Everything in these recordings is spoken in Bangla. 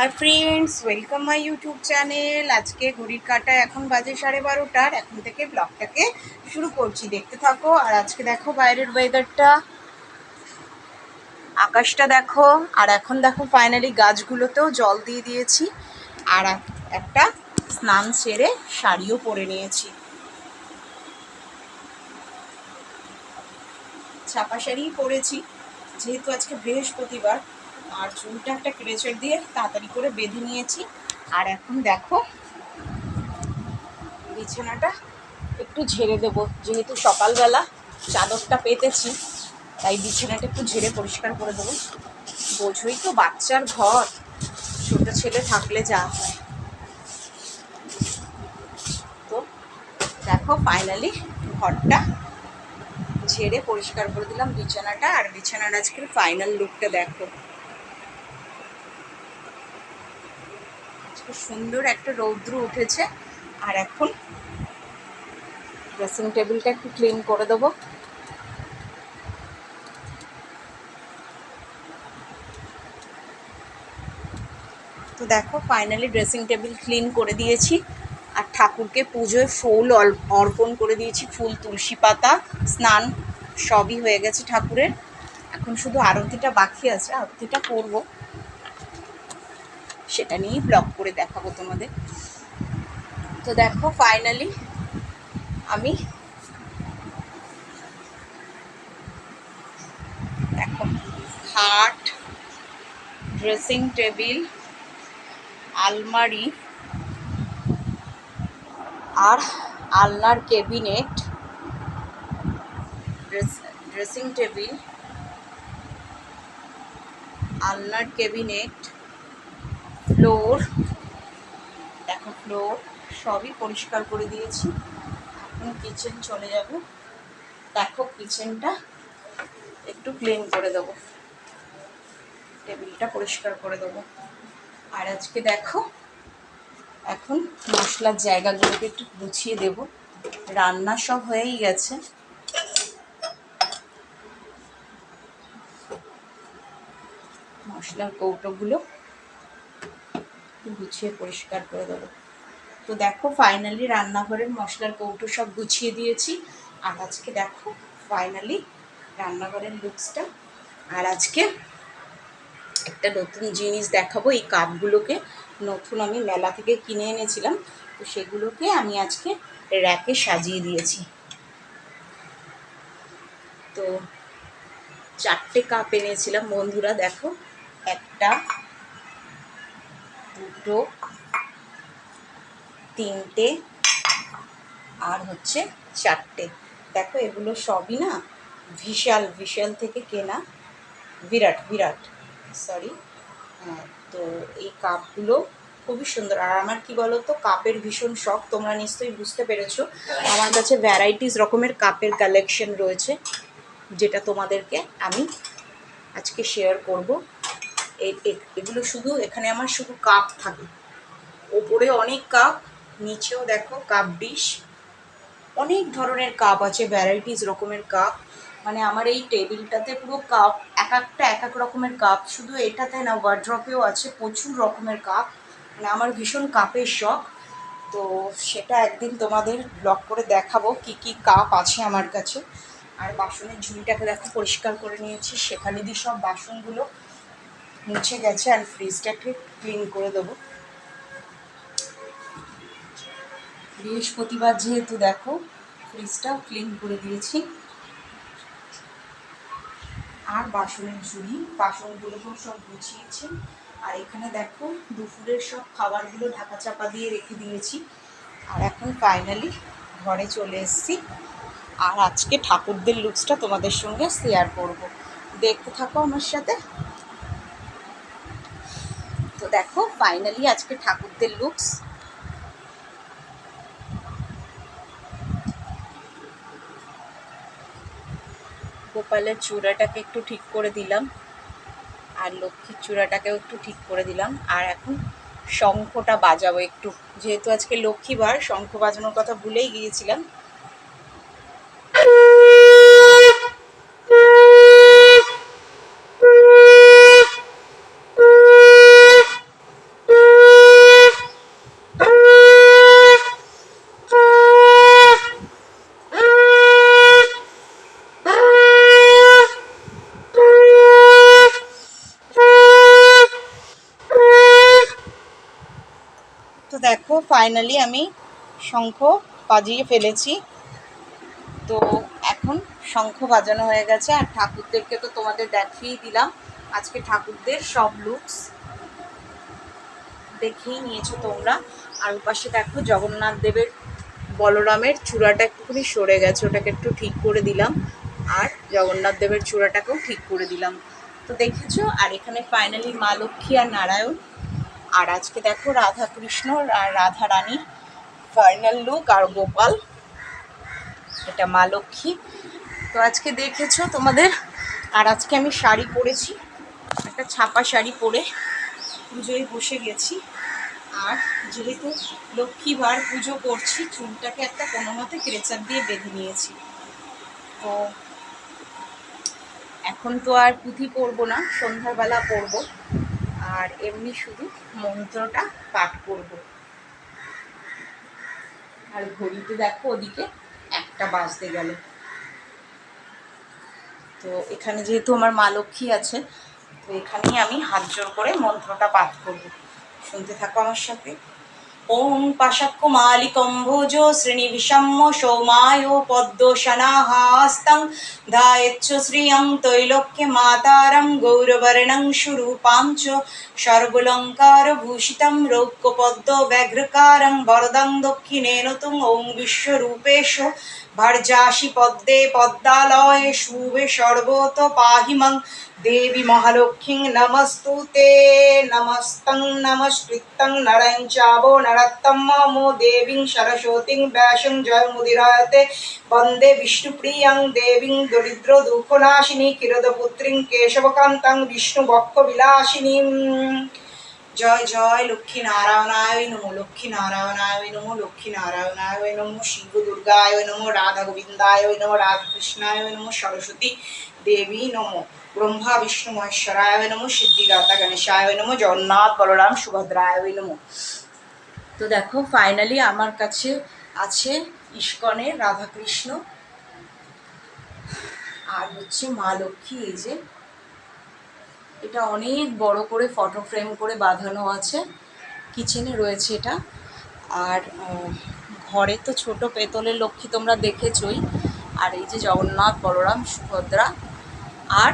Hi friends, welcome my YouTube channel. আজকে ঘড়ির কাঁটা এখন বাজে 12:30। এখন থেকে ব্লগটাকে শুরু করছি, দেখতে থাকো। আর আজকে দেখো বাইরের ওয়েদারটা, আকাশটা দেখো। আর এখন দেখো ফাইনালি গাছগুলোতেও জল দিয়ে দিয়েছি। আর একটা স্নান সেরে শাড়িও পরে নিয়েছি, ছাপা শাড়িই পরেছি যেহেতু আজকে বৃহস্পতিবার। আর চুলটা একটা ক্রেচার দিয়ে তাড়াতাড়ি করে বেঁধে নিয়েছি। আর এখন দেখো বিছানাটা একটু ঝেড়ে দেবো, যেহেতু সকালবেলা চাদরটা পেতেছি, তাই বিছানাটা একটু ঝেড়ে পরিষ্কার করে দেবো। বোঝোই তো, বাচ্চার ঘর, ছোট ছেলে থাকলে যা হয়। তো দেখো ফাইনালি ঘরটা ঝেড়ে পরিষ্কার করে দিলাম, বিছানাটা। আর বিছানার আজকের ফাইনাল লুকটা দেখো। আজকে সুন্দর একটা রৌদ্র উঠেছে। আর এখন ড্রেসিং টেবিলটা একটু ক্লিন করে দেবো। তো দেখো ফাইনালি ড্রেসিং টেবিল ক্লিন করে দিয়েছি। আর ঠাকুরকে পুজোয় ফুল অর্পণ করে দিয়েছি, ফুল, তুলসী পাতা, স্নান সবই হয়ে গেছে ঠাকুরের। এখন শুধু আরতিটা বাকি আছে, আরতিটা করব, সেটা নিয়েই ব্লগ করে দেখাবো তোমাদের। তো দেখো ফাইনালি আমি দেখো খাট, ড্রেসিং টেবিল, আলমারি আর আলনার ক্যাবিনেট, ড্রেসিং টেবিল, আলনার ক্যাবিনেট, ফ্লোর, দেখো ফ্লোর সবই পরিষ্কার করে দিয়েছি। এখন কিচেন চলে যাব। দেখো কিচেনটা একটু ক্লিন করে দেবো, টেবিলটা পরিষ্কার করে দেবো। আর আজকে দেখো এখন মশলার জায়গাগুলোকে একটু গুছিয়ে দেব। রান্না সব হয়েই গেছে, মশলার কৌটোগুলো গুছিয়ে পরিষ্কার করে দেবো। তো দেখো ফাইনালি রান্নাঘরের মশলার কৌটো সব গুছিয়ে দিয়েছি। আর আজকে দেখো ফাইনালি রান্নাঘরের লুকসটা। আর আজকে একটা নতুন জিনিস দেখাবো। এই কাপগুলোকে নতুন আমি মেলা থেকে কিনে এনেছিলাম, তো সেগুলোকে আমি আজকে র্যাকে সাজিয়ে দিয়েছি। তো 4টে কাপ এনেছিলাম বন্ধুরা, দেখো, 1, 2, 3টে আর হচ্ছে 4টে। দেখো এগুলো সবই না বিশাল থেকে কেনা, বিরাট সরি। হ্যাঁ, তো এই কাপগুলো খুবই সুন্দর। আর আমার কি বলো তো, কাপের ভীষণ শখ, তোমরা নিশ্চয়ই বুঝতে পেরেছো। আমার কাছে ভ্যারাইটিস রকমের কাপের কালেকশন রয়েছে, যেটা তোমাদেরকে আমি আজকে শেয়ার করব। এগুলো শুধু এখানে আমার শুধু কাপ থাকে, ওপরে অনেক কাপ, নিচেও দেখো কাপ ডিশ, অনেক ধরনের কাপ আছে, ভ্যারাইটিস রকমের কাপ। মানে আমার এই টেবিলটাতে পুরো কাপ, এক এক রকমের কাপ। শুধু এটাতে না, ওয়ার্ড্রপেও আছে প্রচুর রকমের কাপ। মানে আমার ভীষণ কাপের শখ। তো সেটা একদিন তোমাদের ব্লগ করে দেখাবো কি কি কাপ আছে আমার কাছে। আর বাসনের ঝুড়িটাকে দেখো পরিষ্কার করে নিয়েছি, সেখানে দিয়ে সব বাসনগুলো মুছে গেছে। আর ফ্রিজটাকে ক্লিন করে দেবো। বৃহস্পতিবার যেহেতু দেখো ফ্রিজটাও ক্লিন করে দিয়েছি। আর বাসনের ঝুড়ি, বাসনগুলোকেও সব গুছিয়েছি। আর এখানে দেখো দুপুরের সব খাবারগুলো ঢাকা চাপা দিয়ে রেখে দিয়েছি। আর এখন ফাইনালি ঘরে চলে এসেছি। আর আজকে ঠাকুরদের লুকসটা তোমাদের সঙ্গে শেয়ার করব, দেখতে থাকো আমার সাথে। তো দেখো ফাইনালি আজকে ঠাকুরদের লুকস। গোপালের চূড়াটাকে একটু ঠিক করে দিলাম, আর লক্ষ্মীর চূড়াটাকেও একটু ঠিক করে দিলাম। আর এখন শঙ্খটা বাজাবো একটু, যেহেতু আজকে লক্ষ্মীবার, শঙ্খ বাজানোর কথা ভুলেই গিয়েছিলাম। দেখো ফাইনালি আমি শঙ্খ বাজিয়ে ফেলেছি। তো এখন শঙ্খ বাজানো হয়ে গেছে, আর ঠাকুরদেরকে তো তোমাদের দেখিয়েই দিলাম। আজকে ঠাকুরদের সব লুকস দেখেই নিয়েছো তোমরা। আর ওপাশে দেখো জগন্নাথ দেবের বলরামের চূড়াটা একটুখানি সরে গেছে, ওটাকে একটু ঠিক করে দিলাম। আর জগন্নাথ দেবের চূড়াটাকেও ঠিক করে দিলাম। তো দেখেছো। আর এখানে ফাইনালি মা লক্ষ্মী আর নারায়ণ। আর আজকে দেখো রাধা কৃষ্ণ আর রাধা রানীর ফাইনাল লুক, আর গোপাল, এটা মা লক্ষ্মী। তো আজকে দেখেছো তোমাদের। আর আজকে আমি শাড়ি পরেছি, একটা ছাপা শাড়ি পরে পুজোয় বসে গেছি। আর যেহেতু লক্ষ্মীবার পুজো করছি, চুলটাকে একটা কোনো মতে ক্রেচার দিয়ে বেঁধে নিয়েছি। তো এখন তো আর পুঁথি পরবো না, সন্ধ্যাবেলা পরবো। আর এমনি শুধু মন্ত্রটা পাঠ করব। আর ঘড়িতে দেখো ওদিকে 1টা বাজতে গেল। তো এখানে যেহেতু আমার মা লক্ষ্মী আছে, তো এখানেই আমি হাত জোর করে মন্ত্রটা পাঠ করব। শুনতে থাকো আমার সাথে। ওম পাশাক্কুমালিকম্ভোজ শ্রেণীবিষম্য সৌমায় পদ্মশনাহাস্তং ধায়েচ্ছ শ্রিয়ং তৈলোক্য মাতারং গৌরবর্ণং সুরূপাঞ্চ সর্বলঙ্কারভূষিতং রৌক্যপদ্ম ব্যাঘ্রকারং বরদং দক্ষিণেন তুং ওং বিশ্বরূপেশ ভর্জাসি পদ্মে পদ্মালয়ে শুভে সর্বত পাহিমং দেবী মহালক্ষ্মী নমস্তুতে নমস্তং নমস্কৃত্যং নরং চাবো নরোত্তমো দেবীং সরস্বতীং ব্যাসং জয়মুদিরায়তে বন্দে বিষ্ণুপ্রিয়ং দেবীং দরিদ্র দুঃখনাশিনী কিরদপুত্রীং কেশবকান্তং বিষ্ণুবক্ষবিলাসিনীং। জয় জয় লক্ষ্মী নারায়ণায় নমো, লক্ষ্মী নারায়ণায় নমো, লক্ষ্মী নারায়ণায় নমো, শিব দুর্গায় নমো, রাধা গোবিন্দায় নমো, রাধা কৃষ্ণায় নমো, সরস্বতী দেবী নমো, ব্রহ্মা বিষ্ণু মহেশ্বরায় নমো, সিদ্ধিদাতা গণেশায় নমো, জগন্নাথ বলরাম সুভদ্রায় নমো। তো দেখো ফাইনালি আমার কাছে আছে ইস্কনের রাধাকৃষ্ণ আর হচ্ছে মা লক্ষ্মী। এই যে এটা অনেক বড় করে ফটো ফ্রেম করে বাঁধানো আছে, কিচেনে রয়েছে এটা। আর ঘরে তো ছোট পেতলের লক্ষ্মী তোমরা দেখেছই। আর এই যে জগন্নাথ বলরাম সুভদ্রা, আর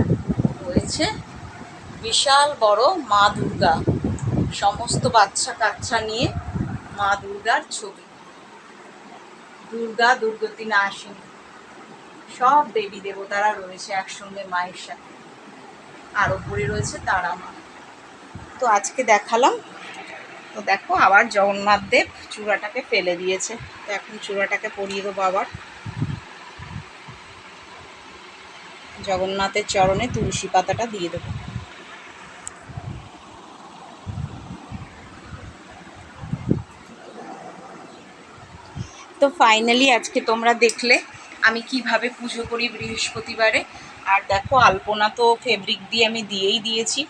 রয়েছে বিশাল বড় মা দুর্গা, সমস্ত বাচ্চা কাচ্চা নিয়ে মা দুর্গার ছবি। দুর্গা দুর্গতি নাশিনী, সব দেবী দেবতারা রয়েছে একসঙ্গে মায়ের সাথে। আর ওপরে রয়েছে তারা মা। তো আজকে দেখালাম। তো দেখো আবার জগন্নাথ দেব চূড়াটাকে ফেলে দিয়েছে, তো এখন চূড়াটাকে পরিয়ে দেবো আবার। জগন্নাথের চরণে তুলসী পাতাটা দিয়ে দেবো। তো ফাইনালি আজকে তোমরা দেখলে আমি কিভাবে পুজো করি বৃহস্পতিবারে। আর দেখো আলপনা তো ফেব্রিক দিয়ে আমি দিয়েই দিয়েছি,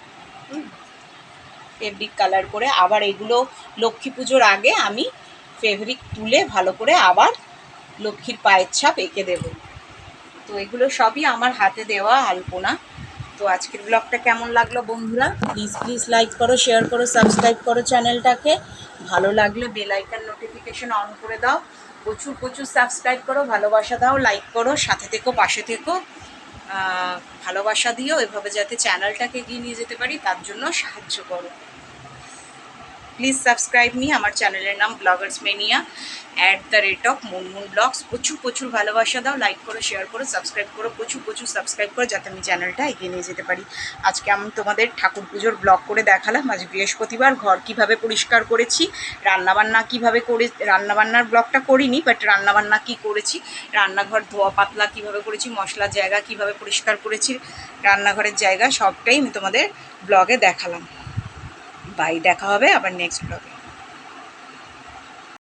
ফেব্রিক কালার করে। আবার এগুলো লক্ষ্মী পুজোর আগে আমি ফেব্রিক তুলে ভালো করে আবার লক্ষ্মীর পায়ের ছাপ এঁকে দেব। তো এগুলো সবই আমার হাতে দেওয়া আলপনা। তো আজকের ব্লগটা কেমন লাগলো বন্ধুরা? প্লিজ লাইক করো, শেয়ার করো, সাবস্ক্রাইব করো চ্যানেলটাকে। ভালো লাগলে বেল আইকন নোটিফিকেশন অন করে দাও। প্রচুর সাবস্ক্রাইব করো, ভালোবাসা দাও, লাইক করো, সাথে থেকো, পাশে থেকো, ভালোবাসা দিও, এভাবে যাতে চ্যানেলটাকে এগিয়ে নিয়ে যেতে পারি তার জন্য সাহায্য করো। Please subscribe me. আমার চ্যানেলের নাম ব্লগার্স মেনিয়া @মুনমুন ব্লগস। প্রচুর ভালোবাসা দাও, লাইক করো, শেয়ার করো, সাবস্ক্রাইব করো, প্রচুর সাবস্ক্রাইব করো, যাতে আমি চ্যানেলটা এগিয়ে নিয়ে যেতে পারি। আজকে আমি তোমাদের ঠাকুর পুজোর ব্লগ করে দেখালাম। আজ বৃহস্পতিবার, ঘর কিভাবে পরিষ্কার করেছি, রান্নাবান্না কিভাবে করে, রান্নাবান্নার ব্লগটা করিনি, বাট রান্নাবান্না কি করেছি, রান্নাঘর ধোয়া পাতলা কিভাবে করেছি, মশলার জায়গা কিভাবে পরিষ্কার করেছি, রান্নাঘরের জায়গা সবটাই আমি তোমাদের ব্লগে দেখালাম। বাই, দেখা হবে আবার নেক্সট ব্লগে।